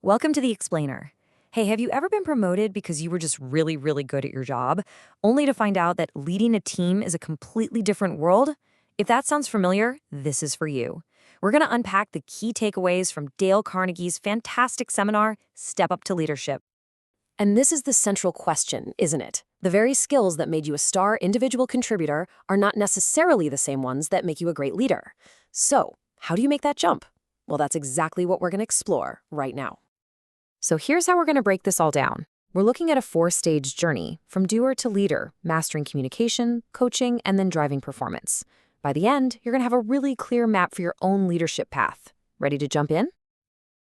Welcome to the Explainer. Hey, have you ever been promoted because you were just really, really good at your job, only to find out that leading a team is a completely different world? If that sounds familiar, this is for you. We're going to unpack the key takeaways from Dale Carnegie's fantastic seminar, Step Up to Leadership. And this is the central question, isn't it? The very skills that made you a star individual contributor are not necessarily the same ones that make you a great leader. So, how do you make that jump? Well, that's exactly what we're going to explore right now. So here's how we're going to break this all down. We're looking at a 4-stage journey, from doer to leader, mastering communication, coaching, and then driving performance. By the end, you're going to have a really clear map for your own leadership path. Ready to jump in?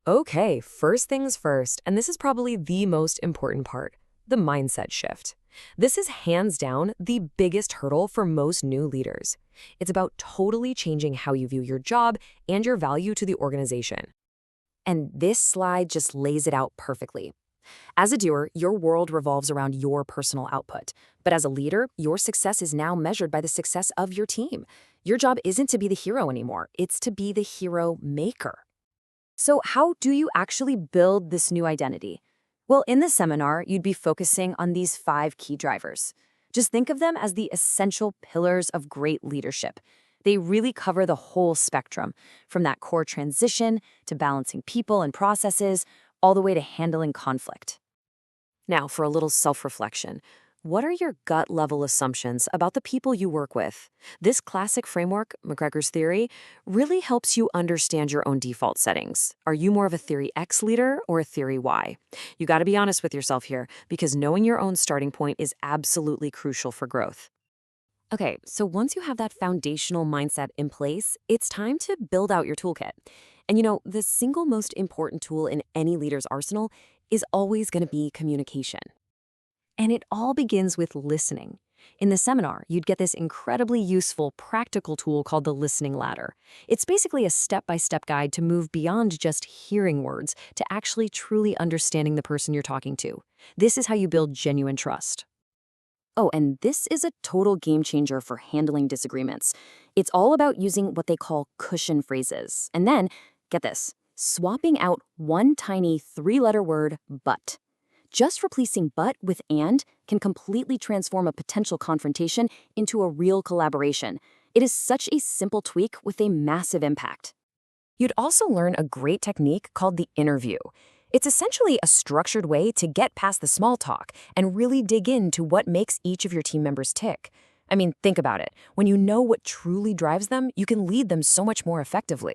Okay, first things first, and this is probably the most important part, the mindset shift. This is hands down the biggest hurdle for most new leaders. It's about totally changing how you view your job and your value to the organization. And this slide just lays it out perfectly. As a doer, your world revolves around your personal output. But as a leader, your success is now measured by the success of your team. Your job isn't to be the hero anymore, it's to be the hero maker. So how do you actually build this new identity? Well, in the seminar, you'd be focusing on these 5 key drivers. Just think of them as the essential pillars of great leadership. They really cover the whole spectrum, from that core transition to balancing people and processes, all the way to handling conflict. Now, for a little self-reflection, what are your gut-level assumptions about the people you work with? This classic framework, McGregor's theory, really helps you understand your own default settings. Are you more of a theory X leader or a theory Y? You got to be honest with yourself here, because knowing your own starting point is absolutely crucial for growth. Okay, so once you have that foundational mindset in place, it's time to build out your toolkit. And the single most important tool in any leader's arsenal is always going to be communication. And it all begins with listening. In the seminar, you'd get this incredibly useful, practical tool called the listening ladder. It's basically a step-by-step guide to move beyond just hearing words to actually truly understanding the person you're talking to. This is how you build genuine trust. Oh, and this is a total game changer for handling disagreements. It's all about using what they call cushion phrases. And then, get this, swapping out one tiny 3-letter word, but. Just replacing but with and can completely transform a potential confrontation into a real collaboration. It is such a simple tweak with a massive impact. You'd also learn a great technique called the interview. It's essentially a structured way to get past the small talk and really dig into what makes each of your team members tick. I mean, think about it. When you know what truly drives them, you can lead them so much more effectively.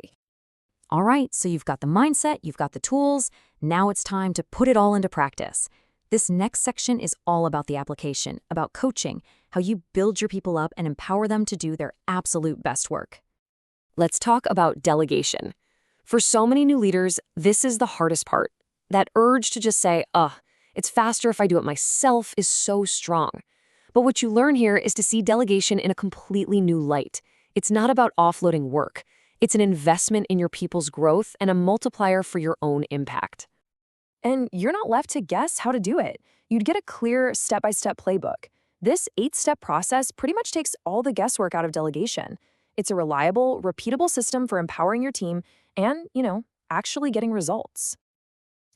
All right, so you've got the mindset, you've got the tools. Now it's time to put it all into practice. This next section is all about the application, about coaching, how you build your people up and empower them to do their absolute best work. Let's talk about delegation. For so many new leaders, this is the hardest part. That urge to just say, it's faster if I do it myself is so strong. But what you learn here is to see delegation in a completely new light. It's not about offloading work. It's an investment in your people's growth and a multiplier for your own impact. And you're not left to guess how to do it. You'd get a clear step-by-step playbook. This 8-step process pretty much takes all the guesswork out of delegation. It's a reliable, repeatable system for empowering your team and, actually getting results.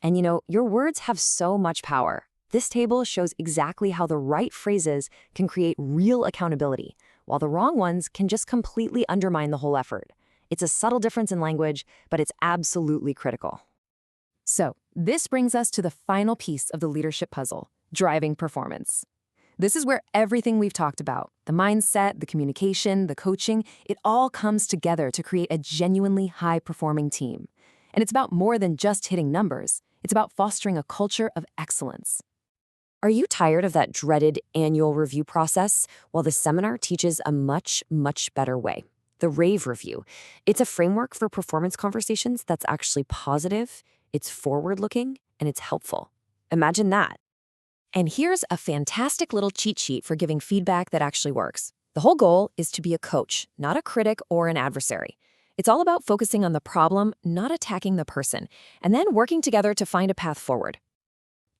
And your words have so much power. This table shows exactly how the right phrases can create real accountability, while the wrong ones can just completely undermine the whole effort. It's a subtle difference in language, but it's absolutely critical. So, this brings us to the final piece of the leadership puzzle, driving performance. This is where everything we've talked about, the mindset, the communication, the coaching, it all comes together to create a genuinely high-performing team. And it's about more than just hitting numbers. It's about fostering a culture of excellence. Are you tired of that dreaded annual review process? Well, the seminar teaches a much, much better way. The RAVE review. It's a framework for performance conversations that's actually positive, it's forward-looking, and it's helpful. Imagine that. And here's a fantastic little cheat sheet for giving feedback that actually works. The whole goal is to be a coach, not a critic or an adversary. It's all about focusing on the problem, not attacking the person, and then working together to find a path forward.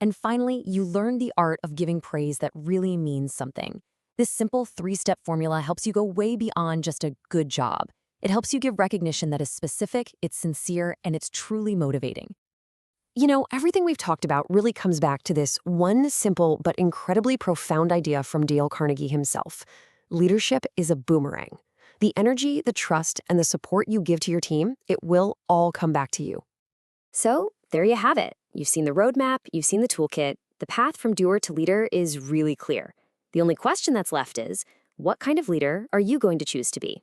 And finally, you learn the art of giving praise that really means something. This simple 3-step formula helps you go way beyond just a good job. It helps you give recognition that is specific, it's sincere, and it's truly motivating. You know, everything we've talked about really comes back to this one simple but incredibly profound idea from Dale Carnegie himself. Leadership is a boomerang. The energy, the trust, and the support you give to your team, it will all come back to you. So, there you have it. You've seen the roadmap, you've seen the toolkit. The path from doer to leader is really clear. The only question that's left is, what kind of leader are you going to choose to be?